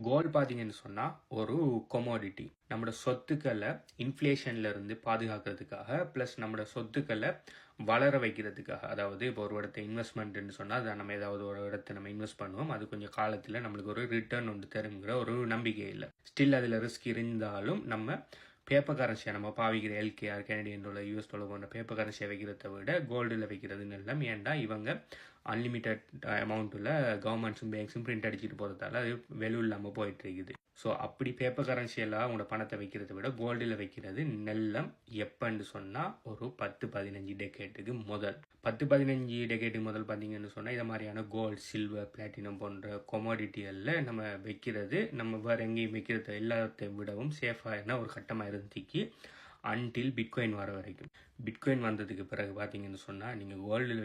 Gold பார்த்தீங்கன்னு சொன்னா, ஒரு கொமோடிட்டி. நம்மோட சொத்துக்கள இன்ஃப்ளேஷன்ல இருந்து பாதுகாக்கிறதுக்காக, பிளஸ் நம்மோட சொத்துக்கள வளர வைக்கிறதுக்காக. அதாவது இப்போ ஒரு இடத்த இன்வெஸ்ட்மெண்ட்ன்னு சொன்னா, அத நம்ம ஏதாவது ஒரு இடத்த நம்ம இன்வெஸ்ட் பண்ணுவோம். அது கொஞ்சம் காலத்துல நம்மளுக்கு ஒரு ரிட்டர்ன் ஒன்று தருங்கிற ஒரு நம்பிக்கை இல்ல. ஸ்டில் அதுல ரிஸ்க் இருந்தாலும் நம்ம பேப்பர் கரன்சியா நம்ம பாவிக்கிற LKR, Canadian dollar, US dollar போன்ற பேப்பர் கரன்சியை வைக்கிறத விட கோல்டில் வைக்கிறது நல்லம். ஏன்டா இவங்க அன்லிமிட்டட் அமௌண்ட்டில் கவர்மெண்ட்ஸும் பேங்க்ஸும் பிரிண்ட் அடிச்சுட்டு போகிறதால அது வெலு இல்லாமல் போயிட்டு இருக்குது. ஸோ அப்படி பேப்பர் கரன்சியெல்லாம் உங்களோட பணத்தை வைக்கிறத விட கோல்டில் வைக்கிறது நல்லம். எப்பன்னு சொன்னால் ஒரு 10-15 டெக்கேட்டுக்கு முதல் 10-15 டெக்கேட்டுக்கு முதல் பார்த்தீங்கன்னு சொன்னால் இதை மாதிரியான கோல்டு, சில்வர், பிளாட்டினம் போன்ற கொமோடிட்டிகளில் நம்ம வைக்கிறது நம்ம வேறு எங்கேயும் வைக்கிறது எல்லாத்தையும் விடவும் சேஃபான ஒரு கட்டமாக இருந்துச்சு அன்டில் பிட்காயின் வர வரைக்கும். பிட்காயின் வந்ததுக்கு பிறகு பார்த்தீங்கன்னு சொன்னால் நீங்கள் கோல்டில்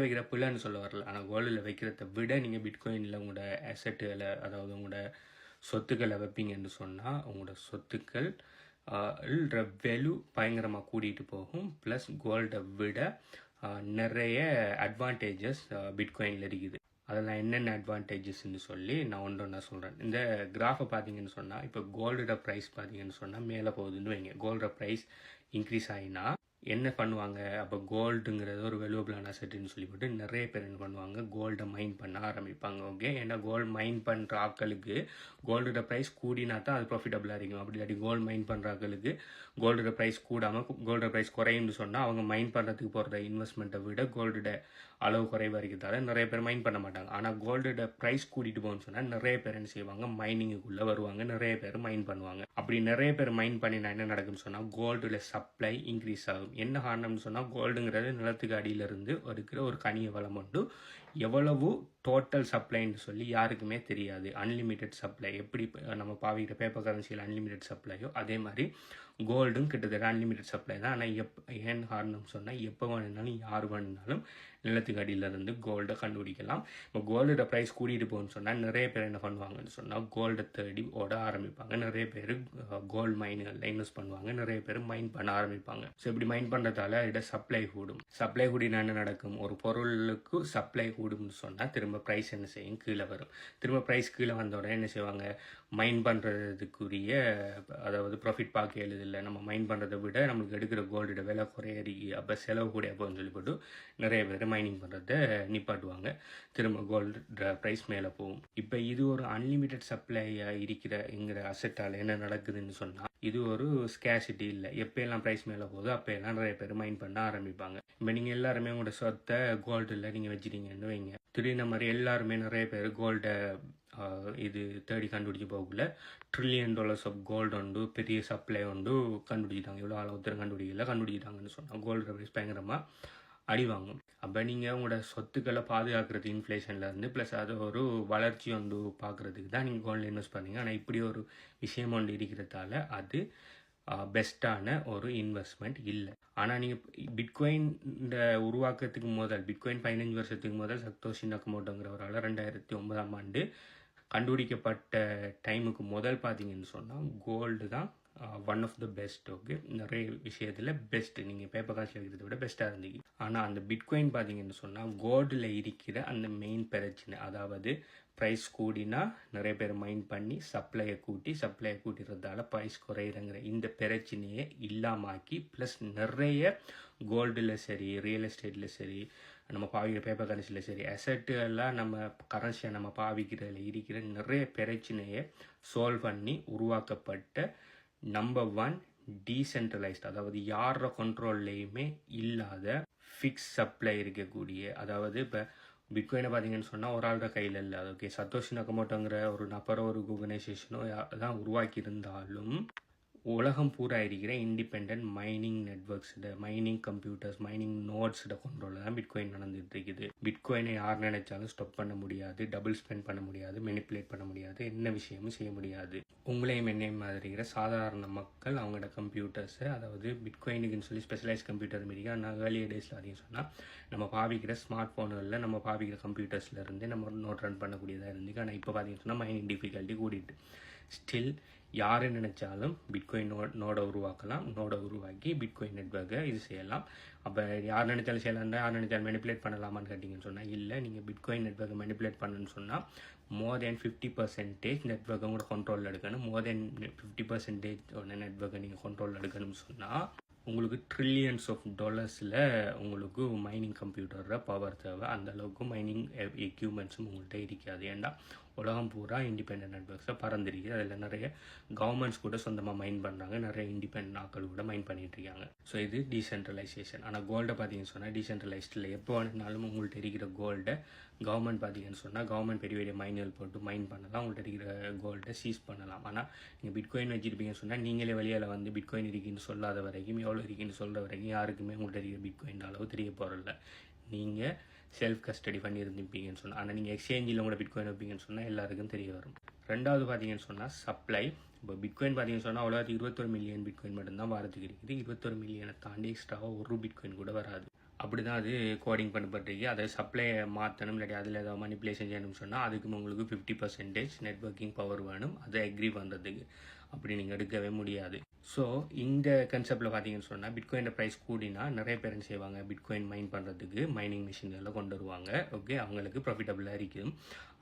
வைக்கிற பிள்ளைன்னு சொல்ல வரல. ஆனால் கோல்டில் வைக்கிறத விட நீங்கள் பிட்காயினில் உங்களோட அசட்டுகளை, அதாவது உங்களோட சொத்துக்களை வைப்பீங்கன்னு சொன்னால் உங்களோட சொத்துக்கள் வெலு பயங்கரமாக கூட்டிகிட்டு போகும். ப்ளஸ் கோல்டை விட நிறைய அட்வான்டேஜஸ் பிட்காயினில் இருக்குது. அதெல்லாம் என்னென்ன அட்வான்டேஜஸ்ன்னு சொல்லி நான் ஒன்று சொல்கிறேன். இந்த கிராஃபை பார்த்தீங்கன்னு சொன்னால் இப்போ கோல்டோட ப்ரைஸ் பார்த்தீங்கன்னு சொன்னால் மேலே போகுதுன்னு வைங்க. கோல்டோட ப்ரைஸ் இன்க்ரீஸ் ஆகினா என்ன பண்ணுவாங்க? அப்போ கோல்டுங்கிறது ஒரு வெலுவபிளான அசட்டுன்னு சொல்லிவிட்டு நிறைய பேர் என்ன பண்ணுவாங்க? கோல்டை மைன் பண்ண ஆரம்பிப்பாங்க. ஓகே, ஏன்னா கோல்டு மைன் பண்ணுற ஆட்களுக்கு கோல்டோட ப்ரைஸ் கூடினா தான் அது ப்ராஃபிட்டபிளாக இருக்கும். அப்படி இல்லாட்டி கோல்டு மைன் பண்ணுற ஆட்களுக்கு கோல்டோட ப்ரைஸ் கூடாமல் கோல்டோட ப்ரைஸ் குறையும்னு சொன்னால் அவங்க மைன் பண்ணுறதுக்கு போகிற இன்வெஸ்ட்மெண்ட்டை விட கோல்டோட அளவு குறைவாக இருக்கிறதால நிறைய பேர் மைன் பண்ண மாட்டாங்க. ஆனால் கோல்டோட ப்ரைஸ் கூட்டிகிட்டு போகணும்னு சொன்னால் நிறைய பேர் என்ன செய்வாங்க? மைனிங்குள்ளே வருவாங்க, நிறைய பேர் மைன் பண்ணுவாங்க. அப்படி நிறைய பேர் மைன் பண்ணினா என்ன நடக்கும்னு சொன்னால் கோல்டோட சப்ளை இன்க்ரீஸ் ஆகும். என்ன காரணம்னு சொன்னால் கோல்டுங்கிறது நிலத்துக்கு அடியிலிருந்து இருக்கிற ஒரு கனிய வளம் உண்டு. எவ்வளவு டோட்டல் சப்ளைன்னு சொல்லி யாருக்குமே தெரியாது. Unlimited supply. எப்படி நம்ம பாவிக்கிற பேப்பர் கரன்சியில் அன்லிமிட்டெட் சப்ளையோ அதே மாதிரி கோல்டும் கிட்டத்தட்ட அன்லிமிட்டெட் சப்ளை தான். ஆனால் ஏன் காரணம் சொன்னால் எப்போ வேணுனாலும் யார் வேணுனாலும் நிலத்துக்கு அடியிலிருந்து கோல்டை கண்டுபிடிக்கலாம். இப்போ கோல்டோட ப்ரைஸ் கூட்டிகிட்டு போகணும்னு சொன்னால் நிறைய பேர் என்ன பண்ணுவாங்கன்னு சொன்னால் கோல்டை தேடி ஓட ஆரம்பிப்பாங்க. நிறைய பேர் கோல்டு மைன்களில் இன்வெஸ்ட் பண்ணுவாங்க. நிறைய பேர் மைன் பண்ண ஆரம்பிப்பாங்க. ஸோ இப்படி மைன் பண்ணுறதால இதோட சப்ளை கூடும். சப்ளை கூடினா என்ன நடக்கும்? ஒரு பொருளுக்கு சப்ளை கூடும்னு சொன்னால் திரும்ப ப்ரைஸ் என்ன செய்யும்? கீழே வரும். திரும்ப ப்ரைஸ் கீழே வந்த உடனே என்ன செய்வாங்க? மைன் பண்ணுறதுக்குரிய, அதாவது ப்ராஃபிட் பார்க்க எழுதில்லை, நம்ம மைன் பண்ணுறதை விட நம்மளுக்கு எடுக்கிற கோல்டோட விலை குறையறி, அப்போ செலவு கூட அப்போன்னு சொல்லிவிட்டு நிறைய பேர் மைனிங் பண்ணுறதை நிப்பாட்டுவாங்க. திரும்ப கோல்டு ப்ரைஸ் மேலே போகும். இப்போ இது ஒரு அன்லிமிட்டெட் சப்ளையாக இருக்கிற அசெட்டால் என்ன நடக்குதுன்னு சொன்னால் இது ஒரு ஸ்கேசிட்டி இல்லை. எப்போயெல்லாம் ப்ரைஸ் மேலே போகுதோ அப்போயெல்லாம் நிறைய பேர் மைன் பண்ண ஆரம்பிப்பாங்க. இப்போ நீங்கள் எல்லாருமே உங்களோட சொத்தை கோல்டில் நீங்கள் வச்சுட்டீங்கன்னு வைங்க. திடீர்னு மாதிரி எல்லாருமே நிறைய பேர் கோல்டை இது தேடி கண்டுபிடிச்சி போகல. $1 trillion ஆஃப் கோல்டு உண்டு, பெரிய சப்ளை உண்டு கண்டுபிடிச்சிட்டாங்க. இவ்வளோ ஒருத்தர் கண்டுபிடிக்கிட்டாங்கன்னு சொன்னால் கோல்டு ப்ரைஸ் பயங்கரமாக அடி வாங்கும். அப்போ நீங்கள் உங்களோட சொத்துக்களை பாதுகாக்கிறது இன்ஃப்ளேஷன்லேருந்து ப்ளஸ் அதை ஒரு வளர்ச்சி ஒன்று பார்க்குறதுக்கு தான் நீங்கள் கோல்டில் இன்வெஸ்ட் பண்ணீங்க. ஆனால் இப்படி ஒரு விஷயம் ஒன்று இருக்கிறதால அது பெஸ்ட்டான ஒரு இன்வெஸ்ட்மெண்ட் இல்லை. ஆனால் நீங்கள் பிட்காயின் உருவாக்கத்துக்கு முதல், பிட்காயின் 15 வருஷத்துக்கு முதல் சத்தோஷி நக்கமோட்டோங்கிறவரால் 2009ஆம் ஆண்டு கண்டுபிடிக்கப்பட்ட டைமுக்கு முதல் பார்த்தீங்கன்னு சொன்னால் கோல்டு தான் one of the best. Okay, நிறைய விஷயத்தில் பெஸ்ட்டு. நீங்கள் பேப்பர் காசு வைக்கிறத விட பெஸ்ட்டாக இருந்தீங்க. ஆனால் அந்த பிட்காயின் பார்த்தீங்கன்னு சொன்னால் கோல்டில் இருக்கிற அந்த மெயின் பிரச்சனை, அதாவது ப்ரைஸ் கூடினா நிறைய பேர் மைன் பண்ணி சப்ளையை கூட்டிடுறதால ப்ரைஸ் குறையிறங்கிற இந்த பிரச்சனையை இல்லாமாக்கி ப்ளஸ் நிறைய கோல்டில் சரி, ரியல் எஸ்டேட்டில் சரி, நம்ம பாவிக்கிற பேப்பர் கரன்சியில் சரி, அசட்டுகள்லாம் நம்ம கரன்சியாக நம்ம பாவிக்கிறதுல இருக்கிற நிறைய பிரச்சனையை சால்வ் பண்ணி உருவாக்கப்பட்ட நம்பர் 1 டீசென்ட்ரலைஸ்ட், அதாவது யாரோட கண்ட்ரோல்லையுமே இல்லாத ஃபிக்ஸ் சப்ளை இருக்கக்கூடிய, அதாவது இப்போ பிட்காயினை பார்த்தீங்கன்னு சொன்னால் ஒரு ஆளோட கையில் இல்லை. அது ஓகே, சத்தோஷி நக்கமோட்டோங்கிற ஒரு நபரோ ஒரு ஆர்கனைசேஷனோ தான் உருவாக்கி இருந்தாலும் உலகம் பூரா இருக்கிற independent mining networks, mining computers, mining நோட்ஸோட கண்ட்ரோலில் தான் பிட்காயின் நடந்துகிட்டு இருக்குது. பிட்காயினை யார் நினைச்சாலும் ஸ்டாப் பண்ண முடியாது, டபுள் ஸ்பெண்ட் பண்ண முடியாது, மெனிப்புலேட் பண்ண முடியாது, என்ன விஷயமும் செய்ய முடியாது. உங்களையும் என்னையும் மாதிரி இருக்கிற சாதாரண மக்கள் அவங்களோட கம்ப்யூட்டர்ஸை, அதாவது பிட்காயினுக்குன்னு சொல்லி ஸ்பெஷலைஸ் கம்ப்யூட்டர் மீடியா நான் ஏர்லியர் டேஸில் அதிகம் சொன்னால் நம்ம பாவிக்கிற ஸ்மார்ட் ஃபோன்களில் நம்ம பாவிக்கிற கம்ப்யூட்டர்ஸ்லேருந்து நம்ம நோட் ரன் பண்ணக்கூடியதாக இருந்துச்சு. ஆனால் இப்போ பார்த்தீங்கன்னு சொன்னால் மைனிங் டிஃபிகல்ட்டி கூட்டிகிட்டு ஸ்டில் யார் நினைச்சாலும் பிட்காயின் நோடை உருவாக்கலாம். நோடை உருவாக்கி பிட்காயின் நெட்வொர்க்கை இது செய்யலாம். அப்போ யார் நினைச்சாலும் செய்யலாம், யார் நினைச்சாலும் மெனிப்புலேட் பண்ணலாமான்னு கேட்டிங்கன்னு சொன்னால் இல்லை. நீங்கள் பிட்காயின் நெட்வொர்க்கை மெனிப்புலேட் பண்ணணுன்னு சொன்னால் மோர் தென் 50% நெட்ஒர்க்கை உங்களோட கண்ட்ரோலில் எடுக்கணும். மோர் தென் 50% நெட்ஒர்க்கை நீங்கள் கண்ட்ரோலில் எடுக்கணும்னு சொன்னால் உங்களுக்கு ட்ரில்லியன்ஸ் ஆஃப் டாலர்ஸில் உங்களுக்கு மைனிங் கம்ப்யூட்டரில் பவர் தேவை. அந்த அளவுக்கு மைனிங் எக்யூப்மெண்ட்ஸும் உங்கள்கிட்ட இருக்காது. ஏன்னா உலகம் பூரா இண்டிபெண்டன்ட் நெட்ஒர்க்ஸை பறந்துருக்கு. அதில் நிறைய கவர்மெண்ட்ஸ் கூட சொந்தமாக மைன் பண்ணுறாங்க, நிறைய இண்டிபெண்டன்ட் ஆட்கள் கூட மைன் பண்ணிட்டு இருக்காங்க. ஸோ இது டீசென்ட்ரலைசேஷன். ஆனால் கோல்டை பார்த்தீங்கன்னு சொன்னால் டீசென்ட்ரலைஸ்டில் எப்போ வேணுனாலும் உங்கள்கிட்ட இருக்கிற கோல்டை கவர்மெண்ட் பார்த்தீங்கன்னு சொன்னால் கவர்மெண்ட் பெரிய பெரிய மைன்கள் போட்டு மைன் பண்ணலாம், உங்கள்கிட்ட இருக்கிற கோல்டை சீஸ் பண்ணலாம். ஆனால் நீங்கள் பிட்காயின் வச்சுருப்பீங்கன்னு சொன்னால் நீங்களே வெளியில் வந்து பிட்காயின் இருக்குன்னு சொல்லாத வரைக்கும், எவ்வளோ இருக்குன்னு சொல்கிற வரைக்கும் யாருக்குமே உங்கள்கிட்ட இருக்கிற பிட்காயின் அளவு தெரிய போகிறதில்ல. நீங்கள் செல்ஃப் கஸ்டடி பண்ணி இருந்துப்பீங்கன்னு சொன்னால். ஆனால் நீங்கள் எக்ஸ்சேஞ்சில் உங்களோட பிட்காயின் வைப்பீங்கன்னு சொன்னால் எல்லாருக்கும் தெரிய வரும். ரெண்டாவது பார்த்தீங்கன்னு சொன்னால் சப்ளை. இப்போ பிட்காயின் பார்த்தீங்கன்னு சொன்னால் அவ்வளோ 21 மில்லியன் பிட்காயின் மட்டும்தான் வாரத்துக்கு இருக்குது. 21 மில்லியனை தாண்டி எக்ஸ்ட்ராவாக ஒரு பிட்காயின் கூட வராது. அப்படி தான் அது கோடிங் பண்ணப்பட்டிருக்கு. அதை சப்ளையை மாற்றணும், இல்லாட்டி அதில் ஏதாவது மனிப்புலேஷன் செய்யணும்னு சொன்னால் அதுக்கு உங்களுக்கு 50% நெட்வொர்க்கிங் பவர் வேணும் அதை அக்ரி பண்ணுறதுக்கு. அப்படி நீங்கள் எடுக்கவே முடியாது. ஸோ இந்த கன்செப்டில் பார்த்தீங்கன்னு சொன்னால் பிட்காயின் ப்ரைஸ் கூடினா நிறைய பேர் என்ன செய்வாங்க, பிட்காயின் மைன் பண்ணுறதுக்கு மைனிங் மிஷின் எல்லாம் கொண்டு வருவாங்க. ஓகே, அவங்களுக்கு ப்ராஃபிட்டபுளாக இருக்கும்.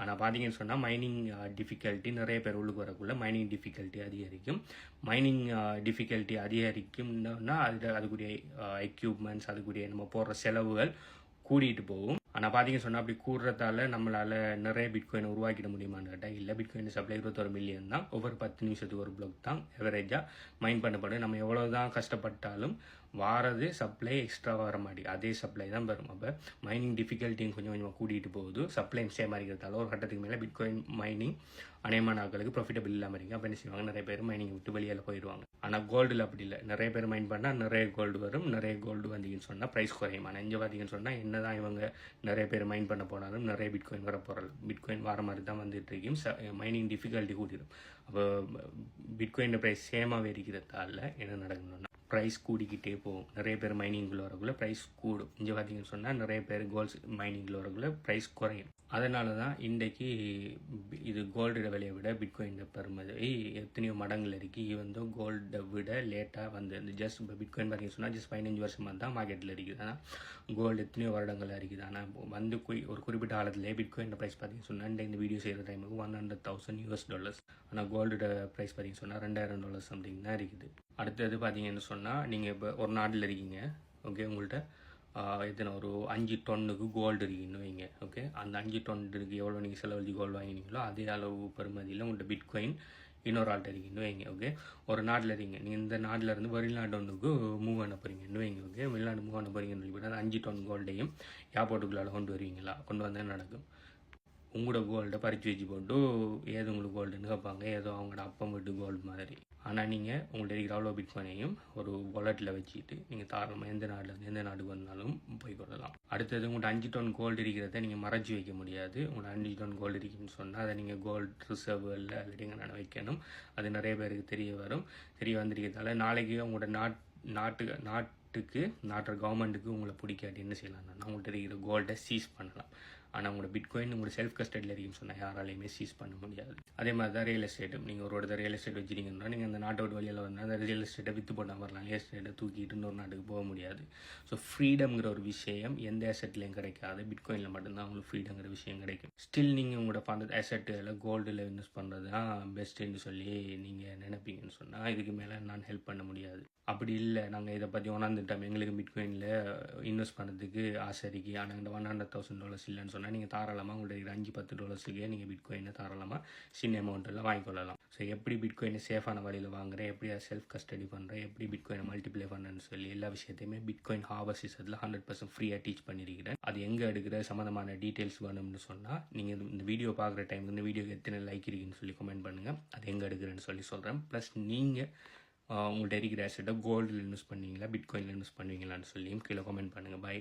ஆனால் பார்த்தீங்கன்னு சொன்னால் மைனிங் டிஃபிகல்ட்டி நிறைய பேர் உள்ளுக்கு வரக்குள்ள மைனிங் டிஃபிகல்ட்டி அதிகரிக்கும். மைனிங் டிஃபிகல்ட்டி அதிகரிக்கும்னா அதுக்குரிய எக்யூப்மெண்ட்ஸ், அதுக்குரிய நம்ம போடுற செலவுகள் கூடிட்டு போகும். ஆனால் பார்த்தீங்கன்னு சொன்னால் அப்படி கூடுறதால நம்மளால் நிறைய பிட்காயின் உருவாக்கிட முடியுமான்னு கேட்டால் இல்லை. பிட்காயின் சப்ளை 21 மில்லியன் தான். ஒவ்வொரு 10 நிமிஷத்துக்கு ஒரு பிளாக் தான் எவரேஜாக மைன் பண்ணப்படும். நம்ம எவ்வளோ தான் கஷ்டப்பட்டாலும் வாரது சப்ளை எக்ஸ்ட்ரா வர மாட்டேங்குது, அதே சப்ளை தான் வரும். அப்போ மைனிங் டிஃபிகல்ட்டியும் கொஞ்சம் கொஞ்சமாக கூட்டிகிட்டு போகுது. சப்ளையும் சேம் இருக்கிறதால ஒரு கட்டத்துக்கு மேலே பிட்காயின் மைனிங் அநேகமான ஆட்களுக்கு ப்ராஃபிட்டபிள் இல்லாமல் இருக்குது. அப்போ என்ன செய்வாங்க, நிறைய பேர் மைனிங் விட்டு வெளியில் போயிடுவாங்க. ஆனால் கோல்டில் அப்படி இல்லை. நிறைய பேர் மைன் பண்ணால் நிறைய கோல்டு வரும். நிறைய கோல்டு வந்தீங்கன்னு சொன்னால் ப்ரைஸ் குறையும். ஆனால் இங்கே பார்த்தீங்கன்னு சொன்னால் என்ன தான் இவங்க நிறைய பேர் மைன் பண்ண போனாலும் நிறைய பிட்காயின் வர போகிறது. பிட்காயின் வர மாதிரி தான் வந்துட்டு இருக்கும். மைனிங் டிஃபிகல்ட்டி கூட்டிடும். அப்போ பிட்காயின் ப்ரைஸ் சேமாகவே இருக்கிறதால என்ன நடக்கணும்னா ப்ரைஸ் கூடிக்கிட்டே போகும். நிறைய பேர் மைனிங்கில் வரக்குள்ள ப்ரைஸ் கூடும். இங்கே பார்த்தீங்கன்னு சொன்னால் நிறைய பேர் கோல்ட்ஸ் மைனிங்கில் வரக்குள்ள ப்ரைஸ் குறையும். அதனால தான் இன்றைக்கு இது கோல்டோட விலையை விட பிட்காயின் பெறுமதி எத்தனையோ மடங்கள் இருக்குது. ஈவன் தோ கோல்டை விட லேட்டாக வந்து ஜஸ்ட் இப்போ பிட்காயின் பார்த்தீங்கன்னு சொன்னால் ஜஸ்ட் 15 வருஷமாக தான் மார்க்கெட்டில் இருக்குது. ஆனால் கோல்டு எத்தனையோ வருடங்களாக இருக்குது. ஆனால் வந்து ஒரு குறிப்பிட்ட காலத்திலே பிட்காயின் ப்ரைஸ் பார்த்தீங்கன்னு சொன்னால் இந்த வீடியோ செய்கிற டைமுக்கு $100,000. ஆனால் கோல்டோட ப்ரைஸ் பார்த்தீங்கன்னு சொன்னால் $2,000 சம்திங் தான் இருக்குது. அடுத்தது பார்த்தீங்கன்னு சொன்னால் நீங்கள் இப்போ ஒரு நாட்டில் இருக்கீங்க. ஓகே, உங்கள்கிட்ட எத்தனை ஒரு 5 டன்னுக்கு கோல்டு இருக்குன்னு வைங்க. ஓகே, அந்த 5 டன்னுக்கு எவ்வளோ நீங்கள் செலவழிச்சு கோல்டு வாங்கினீங்களோ அதே அளவு பெறுமதியில் உங்கள்கிட்ட பிட்காயின் இன்னொரு ஆள்கிட்ட இருக்கீங்கன்னு வைங்க. ஓகே, ஒரு நாட்டில் இருக்கீங்க, நீங்கள் இந்த நாட்டில் இருந்து வெளிநாட்டு ஒன்றுக்கு மூவ் பண்ண போகிறீங்கன்னு வைங்க. ஓகே, வெளிநாடு மூவ் பண்ண போகிறீங்கன்னு சொல்லி அந்த 5 டன் கோல்டையும் ஏர்போர்ட்டுக்குள்ளால் கொண்டு வருவீங்களா? கொண்டு வந்தால் நடக்கும். உங்களோட கோல்டை பறித்து வச்சு போட்டு ஏதோ உங்களுக்கு கோல்டுன்னு கேட்பாங்க, ஏதோ அவங்களோட அப்பம் வீட்டு கோல்டு மாதிரி. ஆனால் நீங்கள் உங்கள்ட்ட இருக்கிற அவ்வளோ பிட்காயினையும் ஒரு வாலெட்டில் வச்சுக்கிட்டு நீங்கள் தாராளமாக எந்த நாட்டிலேருந்து எந்த நாட்டுக்கு வந்தாலும் போய் கொள்ளலாம். அடுத்தது உங்கள்கிட்ட 5 டன் கோல்டு இருக்கிறத நீங்கள் மறைச்சி வைக்க முடியாது. உங்கள்ட்ட 5 டன் கோல்டு இருக்குன்னு சொன்னால் அதை நீங்கள் கோல்டு ரிசர்வில் இல்லாட்டி எங்கே வைக்கணும். அது நிறைய பேருக்கு தெரிய வரும். தெரிய வந்திருக்கிறதால நாளைக்கு உங்களோட நாட்டுக்கு கவர்மெண்ட்டுக்கு உங்களை பிடிக்காட்டி என்ன செய்யலாம்னா உங்கள்கிட்ட இருக்கிற கோல்டை சீஸ் பண்ணலாம். ஆனால் உங்களோட பிட்காயின் உங்களோட செல்ஃப் கஸ்டடியில் இருக்குன்னு சொன்னால் யாராலையுமே சீஸ் பண்ண முடியாது. அதே மாதிரி தான் ரியல் எஸ்டேட்டும். நீங்கள் ஒரு இடத்துல ரியல் எஸ்டேட் வச்சுருக்கீங்கன்னா நீங்கள் அந்த நாட்டை விட்டு வெளியில் வந்தால் அந்த ரியல் எஸ்டேட்டை விற்று போட்டால் வரலாம். ரியல் எஸ்டேட்டை தூக்கிட்டு இன்னொரு நாட்டுக்கு போக முடியாது. ஸோ ஃப்ரீடம்ங்கிற ஒரு விஷயம் எந்த அசெட்லையும் கிடைக்காது. பிட்காயினில் மட்டும்தான் உங்களுக்கு ஃப்ரீடங்கிற விஷயம் கிடைக்கும். ஸ்டில் நீங்கள் உங்களோட பண அசெட்டில் கோல்டில் இன்வெஸ்ட் பண்ணுறது தான் பெஸ்ட்டுன்னு சொல்லி நீங்கள் நினைப்பீங்கன்னு சொன்னால் இதுக்கு மேலே நான் ஹெல்ப் பண்ண முடியாது. அப்படி இல்லை, நாங்கள் இதை பற்றி உணர்ந்துட்டோம், எங்களுக்கு பிட்காயினில் இன்வெஸ்ட் பண்ணுறதுக்கு ஆசை இருக்குது, ஆனால் இந்த $100,000 இல்லைன்னு சொன்னால் நீங்கள் தாராளமாக உங்களுடைய $5-10 நீங்கள் பிட்காயினை தாராளமாக சின்ன அமௌண்ட்டில் வாங்கிக்கொள்ளலாம். ஸோ எப்படி பிட்காயினை சேஃபான வழியில் வாங்குறேன், எப்படி அதை செல்ஃப் கஸ்டடி பண்ணுறேன், எப்படி பிட்காயினை மல்டிப்ளை பண்ணுறேன்னு சொல்லி எல்லா விஷயத்தையுமே பிட்காயின் ஹார்வெஸ்ட் அதில் 100% ஃப்ரீயாக டீச் பண்ணியிருக்கிறேன். அது எங்கே எடுக்கிற சம்மந்தமான டீட்டெயில்ஸ் வேணும்னு சொன்னால் நீங்கள் இந்த வீடியோ பார்க்குற டைம் இந்த வீடியோக்கு எத்தனை லைக் இருக்குன்னு சொல்லி கமெண்ட் பண்ணுங்கள். அது எங்கே எடுக்கிறேன்னு சொல்லி சொல்கிறேன். ப்ளஸ் நீங்கள் உங்கள்கிட்ட இருக்கிற அசெட்டை கோல்டில் இன்வெஸ்ட் பண்ணுவீங்களா, பிட்காயினில் இன்வெஸ்ட் பண்ணுவீங்களான்னு சொல்லியும் கீழே கமெண்ட் பண்ணுங்கள். பை.